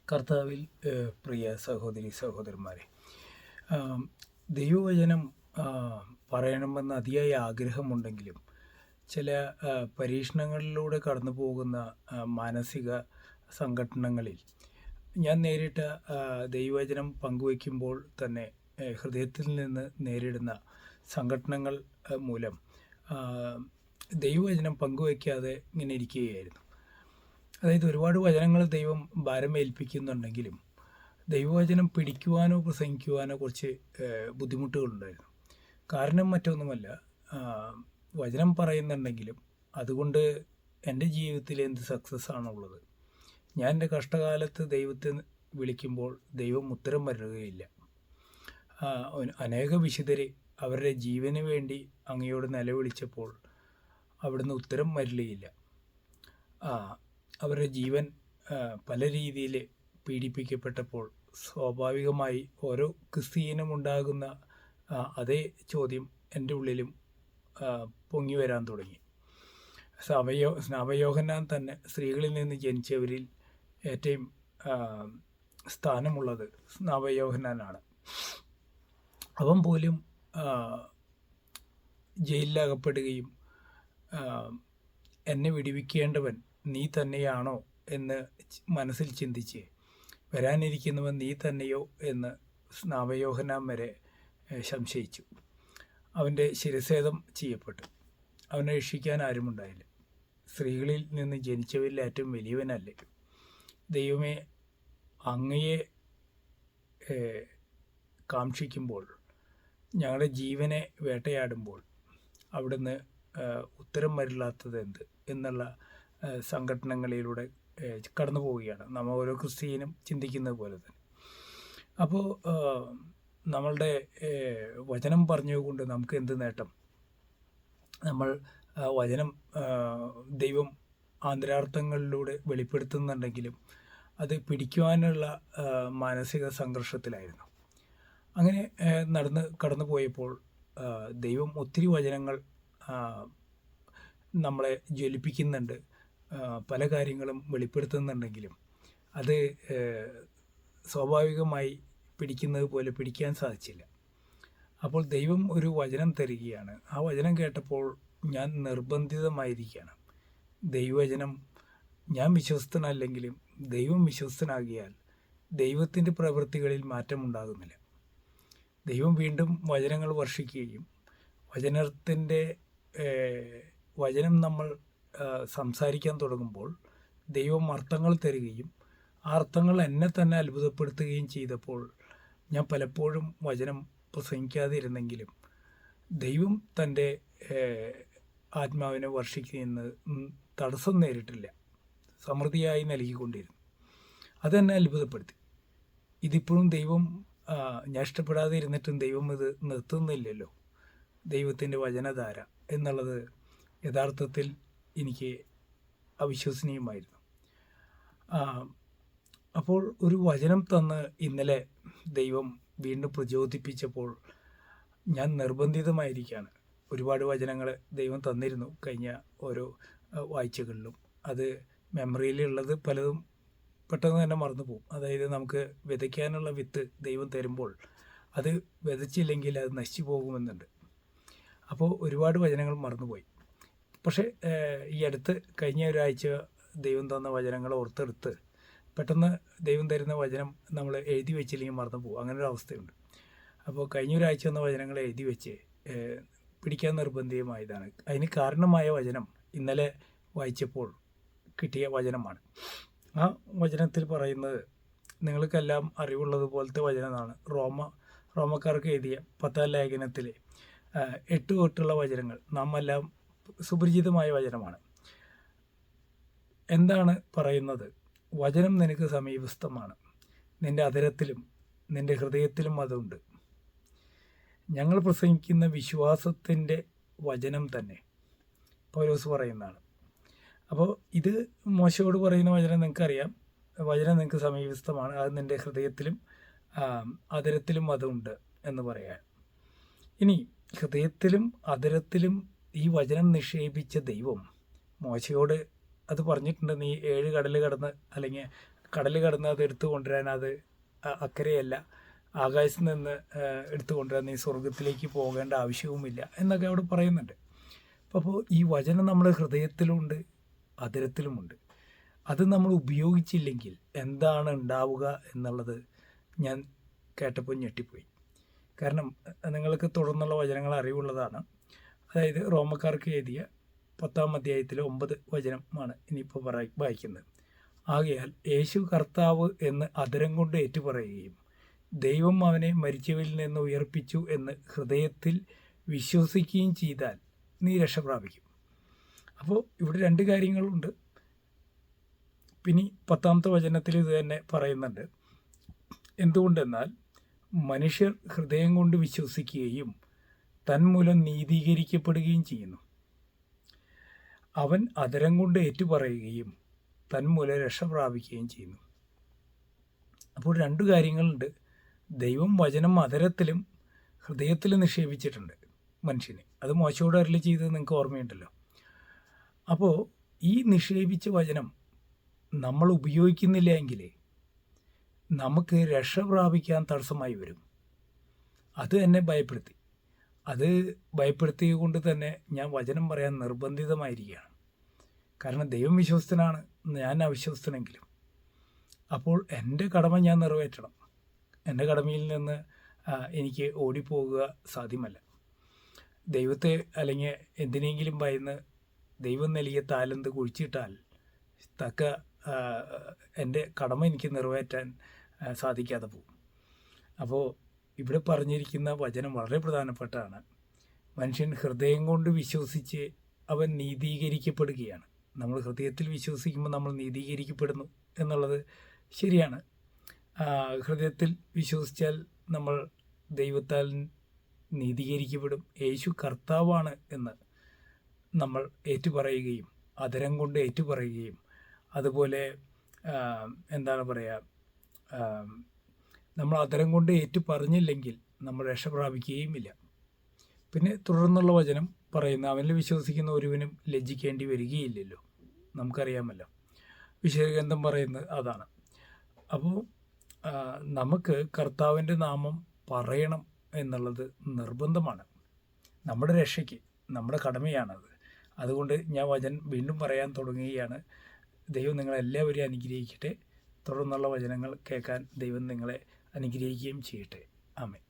കർത്താവിൽ പ്രിയ സഹോദരി സഹോദരന്മാരെ, ദൈവവചനം പറയണമെന്ന് അതിയായ ആഗ്രഹമുണ്ടെങ്കിലും ചില പരീക്ഷണങ്ങളിലൂടെ കടന്നു പോകുന്ന മാനസിക സംഘട്ടനങ്ങളിൽ ഞാൻ നേരിട്ട ദൈവവചനം പങ്കുവയ്ക്കുമ്പോൾ തന്നെ ഹൃദയത്തിൽ നിന്ന് നേരിടുന്ന സംഘട്ടനങ്ങൾ മൂലം ദൈവവചനം പങ്കുവയ്ക്കാതെ ഇങ്ങനെ ഇരിക്കുകയായിരുന്നു. അതായത് ഒരുപാട് വചനങ്ങൾ ദൈവം ഭാരമേൽപ്പിക്കുന്നുണ്ടെങ്കിലും ദൈവവചനം പിടിക്കുവാനോ പ്രസംഗിക്കുവാനോ കുറച്ച് ബുദ്ധിമുട്ടുകളുണ്ടായിരുന്നു. കാരണം മറ്റൊന്നുമല്ല, വചനം പറയുന്നുണ്ടെങ്കിലും അതുകൊണ്ട് എൻ്റെ ജീവിതത്തിൽ എന്ത് സക്സസ് ആണുള്ളത്? ഞാൻ എൻ്റെ കഷ്ടകാലത്ത് ദൈവത്തെ വിളിക്കുമ്പോൾ ദൈവം ഉത്തരം വരുകയില്ല. അനേക വിശുദ്ധർ അവരുടെ ജീവന് വേണ്ടി അങ്ങയോട് നിലവിളിച്ചപ്പോൾ അവിടുന്ന് ഉത്തരം വരികയില്ല. അവരുടെ ജീവൻ പല രീതിയിൽ പീഡിപ്പിക്കപ്പെട്ടപ്പോൾ സ്വാഭാവികമായി ഓരോ ക്രിസ്ത്യനും ഉണ്ടാകുന്ന അതേ ചോദ്യം എൻ്റെ ഉള്ളിലും പൊങ്ങി വരാൻ തുടങ്ങി. സ്നാപയോഹന്നാൻ തന്നെ സ്ത്രീകളിൽ നിന്ന് ജനിച്ചവരിൽ ഏറ്റവും സ്ഥാനമുള്ളത് സ്നാപയോഹന്നാനാണ്. അവൻ പോലും ജയിലിലകപ്പെടുകയും എന്നെ വിടുവിക്കേണ്ടവൻ നീ തന്നെയാണോ എന്ന് മനസ്സിൽ ചിന്തിച്ച് വരാനിരിക്കുന്നവൻ നീ തന്നെയോ എന്ന് സ്നാപയോഹന്നാൻ വരെ സംശയിച്ചു. അവൻ്റെ ശിരച്ഛേദം ചെയ്യപ്പെട്ടു. അവനെ രക്ഷിക്കാൻ ആരുമുണ്ടായില്ല. സ്ത്രീകളിൽ നിന്ന് ജനിച്ചവരിൽ ഏറ്റവും വലിയവനല്ലേ ദൈവമേ, അങ്ങയെ കാക്ഷിക്കുമ്പോൾ, ഞങ്ങളുടെ ജീവനെ വേട്ടയാടുമ്പോൾ അവിടുന്ന് ഉത്തരം വരില്ലാത്തത് എന്ത് എന്നുള്ള സംഘടനകളിലൂടെ കടന്നു പോവുകയാണ്. നമ്മൾ ഓരോ ക്രിസ്ത്യനും ചിന്തിക്കുന്നത് പോലെ തന്നെ. അപ്പോൾ നമ്മളുടെ വചനം പറഞ്ഞുകൊണ്ട് നമുക്ക് എന്ത് നേട്ടം? നമ്മൾ വചനം ദൈവം ആന്തരാർത്ഥങ്ങളിലൂടെ വെളിപ്പെടുത്തുന്നുണ്ടെങ്കിലും അത് പിടിക്കുവാനുള്ള മാനസിക സംഘർഷത്തിലായിരുന്നു. അങ്ങനെ കടന്നു പോയപ്പോൾ ദൈവം ഒത്തിരി വചനങ്ങൾ നമ്മളെ ജ്വലിപ്പിക്കുന്നുണ്ട്, പല കാര്യങ്ങളും വെളിപ്പെടുത്തുന്നുണ്ടെങ്കിലും അത് സ്വാഭാവികമായി പിടിക്കുന്നത് പോലെ പിടിക്കാൻ സാധിച്ചില്ല. അപ്പോൾ ദൈവം ഒരു വചനം തരികയാണ്. ആ വചനം കേട്ടപ്പോൾ ഞാൻ നിർബന്ധിതമായിരിക്കുകയാണ്. ദൈവവചനം, ഞാൻ വിശ്വസ്തനല്ലെങ്കിലും ദൈവം വിശ്വസ്തനാകിയാൽ ദൈവത്തിൻ്റെ പ്രവൃത്തികളിൽ മാറ്റമുണ്ടാകുന്നില്ല. ദൈവം വീണ്ടും വചനങ്ങൾ വർഷിക്കുകയും വചനം നമ്മൾ സംസാരിക്കാൻ തുടങ്ങുമ്പോൾ ദൈവം അർത്ഥങ്ങൾ തരികയും ആ അർത്ഥങ്ങൾ എന്നെ തന്നെ അത്ഭുതപ്പെടുത്തുകയും ചെയ്തപ്പോൾ ഞാൻ പലപ്പോഴും വചനം പ്രസംഗിക്കാതിരുന്നെങ്കിലും ദൈവം തൻ്റെ ആത്മാവിനെ വർഷിക്കുന്ന തടസ്സം നേരിട്ടില്ല, സമൃദ്ധിയായി നൽകിക്കൊണ്ടിരുന്നു. അതെന്നെ അത്ഭുതപ്പെടുത്തി. ഇതിപ്പോഴും ദൈവം, ഞാൻ ഇഷ്ടപ്പെടാതെ ഇരുന്നിട്ടും ദൈവം ഇത് നിർത്തുന്നില്ലല്ലോ. ദൈവത്തിൻ്റെ വചനധാര എന്നുള്ളത് യഥാർത്ഥത്തിൽ എനിക്ക് അവിശ്വസനീയമായിരുന്നു. അപ്പോൾ ഒരു വചനം തന്ന് ഇന്നലെ ദൈവം വീണ്ടും പ്രചോദിപ്പിച്ചപ്പോൾ ഞാൻ നിർബന്ധിതമായിരിക്കുകയാണ്. ഒരുപാട് വചനങ്ങൾ ദൈവം തന്നിരുന്നു കഴിഞ്ഞ ഓരോ ആഴ്ചകളിലും. അത് മെമ്മറിയിലുള്ളത് പലതും പെട്ടെന്ന് തന്നെ മറന്നു പോകും. അതായത് നമുക്ക് വിതയ്ക്കാനുള്ള വിത്ത് ദൈവം തരുമ്പോൾ അത് വിതച്ചില്ലെങ്കിൽ അത് നശിച്ചു പോകുമെന്നുണ്ട്. അപ്പോൾ ഒരുപാട് വചനങ്ങൾ മറന്നുപോയി. പക്ഷേ ഈ അടുത്ത് കഴിഞ്ഞ ഒരാഴ്ച ദൈവം തന്ന വചനങ്ങൾ ഓർത്തെടുത്ത് പെട്ടെന്ന് ദൈവം തരുന്ന വചനം നമ്മൾ എഴുതി വെച്ചില്ലെങ്കിൽ മറന്നു പോകും. അങ്ങനെ ഒരു അവസ്ഥയുണ്ട്. അപ്പോൾ കഴിഞ്ഞ ഒരാഴ്ച വന്ന വചനങ്ങൾ എഴുതി വെച്ച് പിടിക്കാൻ നിർബന്ധിതമായതാണ്. അതിന് കാരണമായ വചനം ഇന്നലെ വായിച്ചപ്പോൾ കിട്ടിയ വചനമാണ്. ആ വചനത്തിൽ പറയുന്നത് നിങ്ങൾക്കെല്ലാം അറിവുള്ളതുപോലത്തെ വചനമാണ്. റോമക്കാർക്ക് എഴുതിയ 10-ാം ലേഖനത്തിലെ 8 തൊട്ടുള്ള വചനങ്ങൾ നാം എല്ലാം സുപരിചിതമായ വചനമാണ്. എന്താണ് പറയുന്നത്? വചനം നിനക്ക് സമീപസ്ഥമാണ്, നിൻ്റെ അധരത്തിലും നിൻ്റെ ഹൃദയത്തിലും അതുണ്ട്. ഞങ്ങൾ പ്രസംഗിക്കുന്ന വിശ്വാസത്തിൻ്റെ വചനം തന്നെ പൗലോസ് പറയുന്നതാണ്. അപ്പോൾ ഇത് മോശയോട് പറയുന്ന വചനം നിങ്ങൾക്കറിയാം. വചനം നിങ്ങൾക്ക് സമീപസ്ഥമാണ്, അത് നിൻ്റെ ഹൃദയത്തിലും അധരത്തിലും അതുണ്ട് എന്ന് പറയാം. ഇനി ഹൃദയത്തിലും അധരത്തിലും ഈ വചനം നിക്ഷേപിച്ച ദൈവം മോശയോട് അത് പറഞ്ഞിട്ടുണ്ട്. നീ 7 കടൽ കടന്ന് അല്ലെങ്കിൽ കടൽ കടന്ന് അത് എടുത്തു കൊണ്ടുവരാൻ, അത് അക്കരെയല്ല, ആകാശത്ത് നിന്ന് എടുത്തു കൊണ്ടുവരാൻ നീ സ്വർഗത്തിലേക്ക് പോകേണ്ട ആവശ്യവുമില്ല എന്നൊക്കെ അവിടെ പറയുന്നുണ്ട്. അപ്പോൾ ഈ വചനം നമ്മുടെ ഹൃദയത്തിലുമുണ്ട്, അധരത്തിലുമുണ്ട്. അത് നമ്മൾ ഉപയോഗിച്ചില്ലെങ്കിൽ എന്താണ് ഉണ്ടാവുക എന്നുള്ളത് ഞാൻ കേട്ടപ്പോൾ ഞെട്ടിപ്പോയി. കാരണം നിങ്ങൾക്ക് തുടർന്നുള്ള വചനങ്ങൾ അറിവുള്ളതാണ്. അതായത് റോമക്കാർക്ക് എഴുതിയ 10-ാം അധ്യായത്തിലെ 9 വചനമാണ് ഇനിയിപ്പോൾ വായിക്കുന്നത്. ആകയാൽ യേശു കർത്താവ് എന്ന് അധരം കൊണ്ട് ഏറ്റുപറയുകയും ദൈവം അവനെ മരിച്ചവരിൽ നിന്ന് ഉയർപ്പിച്ചു എന്ന് ഹൃദയത്തിൽ വിശ്വസിക്കുകയും ചെയ്താൽ നീ രക്ഷ പ്രാപിക്കും. അപ്പോൾ ഇവിടെ 2 കാര്യങ്ങളുണ്ട്. പിന്നെ 10-ാമത്തെ വചനത്തിൽ ഇത് തന്നെ പറയുന്നുണ്ട്. എന്തുകൊണ്ടെന്നാൽ മനുഷ്യർ ഹൃദയം കൊണ്ട് വിശ്വസിക്കുകയും തന്മൂലം നീതീകരിക്കപ്പെടുകയും ചെയ്യുന്നു. അവൻ അധരം കൊണ്ട് ഏറ്റുപറയുകയും തന്മൂലം രക്ഷ പ്രാപിക്കുകയും ചെയ്യുന്നു. അപ്പോൾ 2 കാര്യങ്ങളുണ്ട്. ദൈവം വചനം അധരത്തിലും ഹൃദയത്തിലും നിക്ഷേപിച്ചിട്ടുണ്ട് മനുഷ്യന്. അത് മോശയോട് അരുളി ചെയ്തത് നിങ്ങൾക്ക് ഓർമ്മയുണ്ടല്ലോ. അപ്പോൾ ഈ നിക്ഷേപിച്ച വചനം നമ്മൾ ഉപയോഗിക്കുന്നില്ല എങ്കിൽ നമുക്ക് രക്ഷ പ്രാപിക്കാൻ തടസ്സമായി വരും. അത് എന്നെ ഭയപ്പെടുത്തി. അത് ഭയപ്പെടുത്തിയത് കൊണ്ട് തന്നെ ഞാൻ വചനം പറയാൻ നിർബന്ധിതമായിരിക്കുകയാണ്. കാരണം ദൈവം വിശ്വസ്തനാണ്, ഞാൻ അവിശ്വസ്തനെങ്കിലും. അപ്പോൾ എൻ്റെ കടമ ഞാൻ നിറവേറ്റണം. എൻ്റെ കടമയിൽ നിന്ന് എനിക്ക് ഓടിപ്പോകുക സാധ്യമല്ല. ദൈവത്തെ അല്ലെങ്കിൽ എന്തിനെങ്കിലും ഭയന്ന് ദൈവം നൽകിയ താലന്ത് കുഴിച്ചിട്ടാൽ എൻ്റെ കടമ എനിക്ക് നിറവേറ്റാൻ സാധിക്കാതെ പോകും. അപ്പോൾ ഇവിടെ പറഞ്ഞിരിക്കുന്ന വചനം വളരെ പ്രധാനപ്പെട്ടതാണ്. മനുഷ്യൻ ഹൃദയം കൊണ്ട് വിശ്വസിച്ച് അവൻ നീതീകരിക്കപ്പെടുകയാണ്. നമ്മൾ ഹൃദയത്തിൽ വിശ്വസിക്കുമ്പോൾ നമ്മൾ നീതീകരിക്കപ്പെടുന്നു എന്നുള്ളത് ശരിയാണ്. ഹൃദയത്തിൽ വിശ്വസിച്ചാൽ നമ്മൾ ദൈവത്താൽ നീതീകരിക്കപ്പെടും. യേശു കർത്താവാണ് എന്ന് നമ്മൾ ഏറ്റുപറയുകയും അധരം കൊണ്ട് ഏറ്റുപറയുകയും അതുപോലെ എന്താണ് പറയുക, നമ്മൾ അധരം കൊണ്ട് ഏറ്റു പറഞ്ഞില്ലെങ്കിൽ നമ്മൾ രക്ഷ പ്രാപിക്കുകയുമില്ല. പിന്നെ തുടർന്നുള്ള വചനം പറയുന്ന അവനിൽ വിശ്വസിക്കുന്ന ഒരുവനും ലജ്ജിക്കേണ്ടി വരികയില്ലല്ലോ. നമുക്കറിയാമല്ലോ, വിശുദ്ധഗ്രന്ഥം പറയുന്നത് അതാണ്. അപ്പോൾ നമുക്ക് കർത്താവിൻ്റെ നാമം പറയണം എന്നുള്ളത് നിർബന്ധമാണ്. നമ്മുടെ രക്ഷയ്ക്ക് നമ്മുടെ കടമയാണത്. അതുകൊണ്ട് ഞാൻ വചനം വീണ്ടും പറയാൻ തുടങ്ങുകയാണ്. ദൈവം നിങ്ങളെല്ലാവരെയും അനുഗ്രഹിക്കട്ടെ. തുടർന്നുള്ള വചനങ്ങൾ കേൾക്കാൻ ദൈവം നിങ്ങളെ അനുഗ്രഹിക്കുകയും ചെയ്യട്ടെ. ആമേൻ.